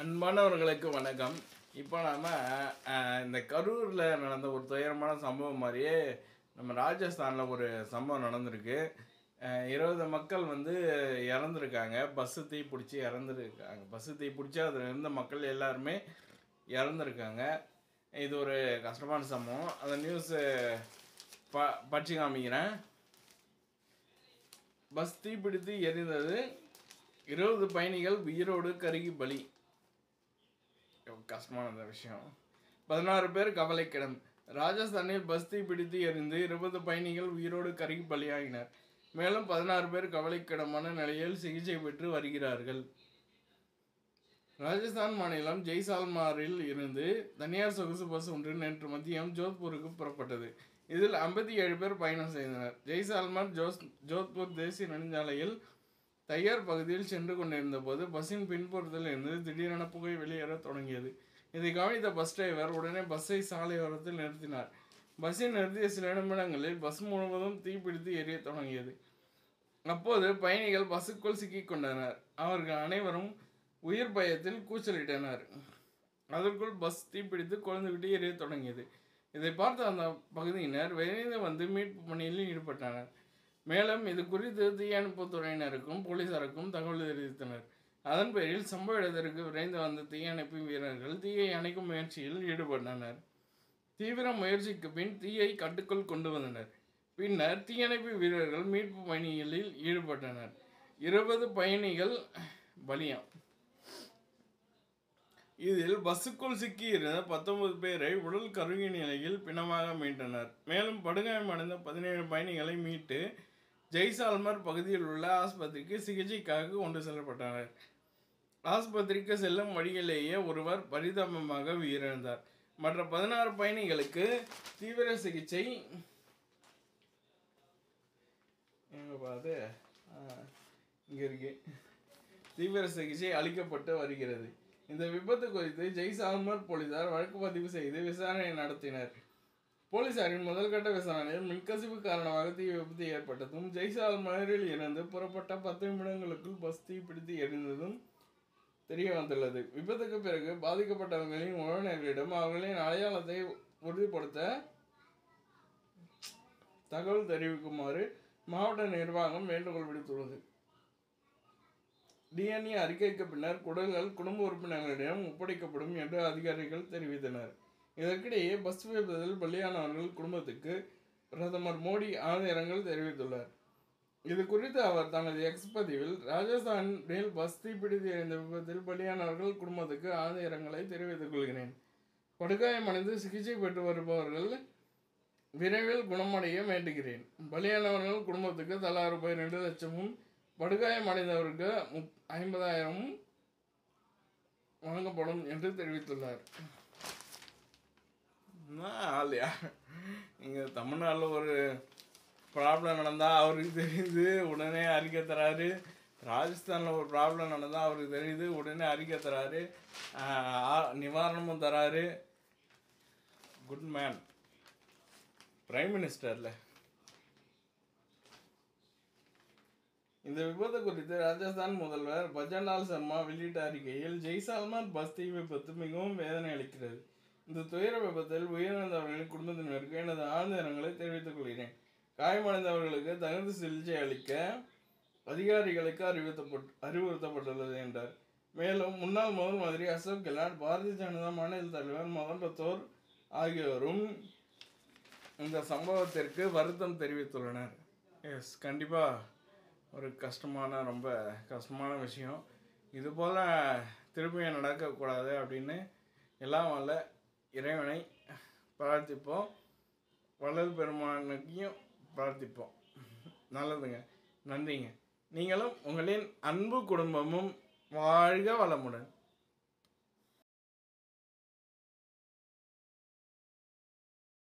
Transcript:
அன்பானவர்களுக்கு வணக்கம். இப்போ நாம இந்த கரூரில் நடந்த ஒரு துயரமான சம்பவம் மாதிரியே நம்ம ராஜஸ்தானில் ஒரு சம்பவம் நடந்திருக்கு. 20 மக்கள் வந்து இறந்துருக்காங்க. பஸ்ஸு தீ பிடிச்சி இறந்துருக்காங்க. பஸ்ஸு தீ பிடிச்சி அதில் இருந்த மக்கள் எல்லாருமே இறந்துருக்காங்க. இது ஒரு கஷ்டமான சம்பவம். அந்த நியூஸு படிச்சு காமிக்கிறேன். பஸ் தீப்பிடித்து எரிந்தது, 20 பயணிகள் உயிரோடு கருகி பலி. கஷ்டமான விஷயம். 16 பேர் கவலைக்கிடம். ராஜஸ்தானில் பஸ் தீப்பிடித்து எரிந்து 20 பயணிகள் உயிரோடு கருகி பலியாகினர். மேலும் 16 பேர் கவலைக்கிடமான நிலையில் சிகிச்சை பெற்று வருகிறார்கள். ராஜஸ்தான் மாநிலம் ஜெய்சால்மாரில் இருந்து தனியார் சொகுசு பஸ் ஒன்று நேற்று மதியம் ஜோத்பூருக்கு புறப்பட்டது. இதில் 57 பேர் பயணம் செய்தனர். ஜெய்சால்மார் ஜோத்பூர் தேசிய நெடுஞ்சாலையில் தையார் பகுதியில் சென்று கொண்டிருந்த போது பஸ்ஸின் பின்புறத்தில் இருந்து திடீரென புகை வெளியேற தொடங்கியது. இதை கவனித்த பஸ் டிரைவர் உடனே பஸ்ஸை சாலையோரத்தில் நிறுத்தினார். பஸ்ஸை நிறுத்திய சில நிமிடங்களில் பஸ் முழுவதும் தீப்பிடித்து எரிய தொடங்கியது. அப்போது பயணிகள் பஸ்ஸுக்குள் சிக்கிக் கொண்டனர். அவர்கள் அனைவரும் உயிர் பயத்தில் கூச்சலிட்டனர். அதற்குள் பஸ் தீப்பிடித்து கொழுந்துவிட்டு எரிய தொடங்கியது. இதை பார்த்த அந்த பகுதியினர் விரைந்து வந்து மீட்பு பணியில் ஈடுபட்டனர். மேலும் இது குறித்து தீயணைப்புத் துறையினருக்கும் போலீசாருக்கும் தகவல் தெரிவித்தனர். அதன் பேரில் சம்பவ இடத்திற்கு விரைந்து வந்த தீயணைப்பு வீரர்கள் தீயை அணைக்கும் முயற்சியில் ஈடுபட்டனர். தீவிர முயற்சிக்கு பின் தீயை கட்டுக்குள் கொண்டு வந்தனர். பின்னர் தீயணைப்பு வீரர்கள் மீட்பு பணிகளில் ஈடுபட்டனர். 20 பயணிகள் பலியாம். இதில் பஸ்ஸுக்குள் சிக்கியிருந்த 19 பேரை உடல் கருகிய நிலையில் பிணமாக மீட்டனர். மேலும் படுகாயமடைந்த 17 பயணிகளை மீட்டு ஜெய்சால்மர் பகுதியில் உள்ள ஆஸ்பத்திரிக்கு சிகிச்சைக்காக கொண்டு செல்லப்பட்டனர். ஆஸ்பத்திரிக்கு செல்லும் வழியிலேயே ஒருவர் பரிதாபமாக உயிரிழந்தார். மற்ற 16 பயணிகளுக்கு தீவிர சிகிச்சை தீவிர சிகிச்சை அளிக்கப்பட்டு வருகிறது. இந்த விபத்து குறித்து ஜெய்சால்மர் போலீசார் வழக்கு பதிவு செய்து விசாரணை நடத்தினர். போலீசாரின் முதல்கட்ட விசாரணையில் மின்கசிவு காரணமாக தீ விபத்து ஏற்பட்டதும் ஜெய்சால்மரில் இருந்து புறப்பட்ட 10 நிமிடங்களுக்குள் பஸ் தீப்பிடித்து எரிந்ததும் தெரிய வந்துள்ளது. விபத்துக்கு பிறகு பாதிக்கப்பட்டவர்களின் உறவினர்களிடம் அவர்களின் அடையாளத்தை உறுதிப்படுத்த தகவல் தெரிவிக்குமாறு மாவட்ட நிர்வாகம் வேண்டுகோள் விடுத்துள்ளது. DNA அறிக்கைக்கு பின்னர் குடல்கள் குடும்ப உறுப்பினர்களிடம் ஒப்படைக்கப்படும் என்று அதிகாரிகள் தெரிவித்தனர். இதற்கிடையே பஸ் விபத்தில் பலியானவர்கள் குடும்பத்துக்கு பிரதமர் மோடி ஆழ்ந்த இரங்கல் தெரிவித்துள்ளார். இது குறித்து அவர் தனது எக்ஸ் பதிவில், ராஜஸ்தானில் பஸ் தீப்பிடித்து எரிந்த விபத்தில் பலியானவர்கள் குடும்பத்துக்கு ஆழ்ந்த இரங்கலை தெரிவித்துக் கொள்கிறேன். படுகாயமடைந்து சிகிச்சை பெற்று வருபவர்கள் விரைவில் குணமடைய வேண்டுகிறேன். பலியானவர்கள் குடும்பத்துக்கு தலா ரூபாய் 2 லட்சமும் படுகாயமடைந்தவருக்கு 50,000 வழங்கப்படும் என்று தெரிவித்துள்ளார். ஆலையா இங்கே தமிழ்நாட்டில் ஒரு ப்ராப்ளம் நடந்தால் அவருக்கு தெரியுது, உடனே அறிக்கை தராரு. ராஜஸ்தானில் ஒரு ப்ராப்ளம் நடந்தால் அவருக்கு தெரியுது, உடனே அறிக்கை தராரு, நிவாரணமும் தராரு. Good man. பிரைம் மினிஸ்டர்ல. இந்த விபத்து குறித்து ராஜஸ்தான் முதல்வர் பஜன்லால் சர்மா வெளியிட்ட அறிக்கையில், ஜெய்சால்மர் பஸ் தீ விபத்து மிகவும் வேதனை அளிக்கிறது. இந்த துயர விபத்தில் உயிரிழந்தவர்களின் குடும்பத்தினருக்கு எனது ஆழ்ந்த இரங்கலை தெரிவித்துக் கொள்கிறேன். காயமடைந்தவர்களுக்கு தகுந்த சிகிச்சை அளிக்க அதிகாரிகளுக்கு அறிவுறுத்தப்பட்டுள்ளது என்றார். மேலும் முன்னாள் முதல் மந்திரி அசோக் கெலாட், பாரதிய ஜனதா மாநில தலைவர் மதன் ரத்தோர் ஆகியோரும் இந்த சம்பவத்திற்கு வருத்தம் தெரிவித்துள்ளனர். கண்டிப்பாக ஒரு ரொம்ப கஷ்டமான விஷயம். இதுபோல் திரும்பியும் நடக்கக்கூடாது அப்படின்னு எல்லாம் வல்ல இறைவனை பிரார்த்திப்போம். வள்ளல் பெருமானுக்கையும் பிரார்த்திப்போம். நல்லதுங்க. நன்றிங்க. நீங்களும் உங்களின் அன்பு குடும்பமும் வாழ்க வளமுடன்.